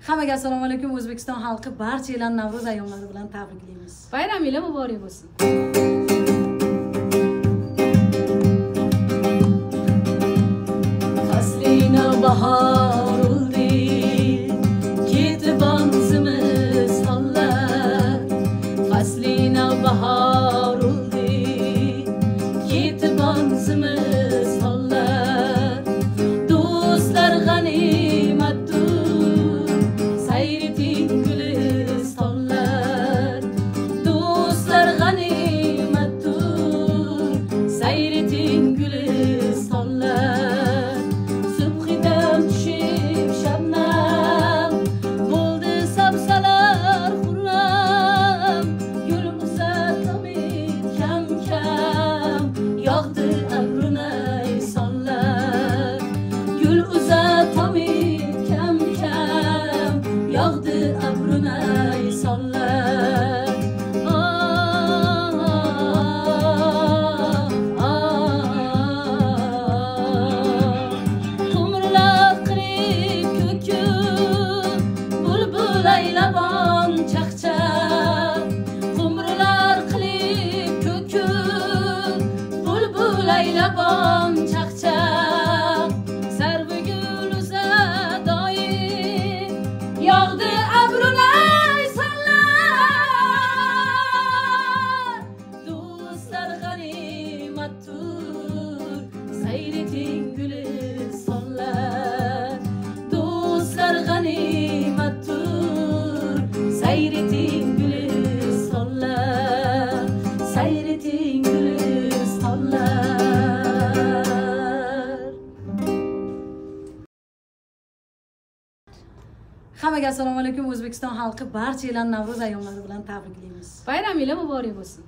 Hammaga assalomu alaykum. O'zbekiston xalqi barchalarni Navro'z ayyomlari bilan tabriklaymiz. Bayramingiz muborak bo'lsin. Faslina bahar oldu, ketib banzimiz sollar. Faslina bahar oldu, ketib banzimiz sollar. Do'stlar g'animatdir, sayriting gülistanlar. Do'stlar g'animatdir, sayriting gülistanlar. Subhidan tushib shabnam, bo'ldi sabzalar xurram. Gul uzatamid kam kam, yog'di abrunay sonlar. Gul uzatamid kam kam, yog'di abrunay sonlar. Qumrlar qirib ko'kib, bulbul aylabon chaqchaq. Qumrlar qilib ko'kib, bulbul aylabon chaqchaq. Sarvi gul uzadoyim, yog'di abrunay sonlar. Do'stlar g'animatdir, sayriting gülistonlar. Do'stlar g'animatdir, sayriting gülistonlar. Sayriting gülistonlar. Hammaga assalomu alaykum. O'zbekiston xalqi barchalarni Navro'z ayyomlari bilan tabriklaymiz. Bayramingiz muborak bo'lsin.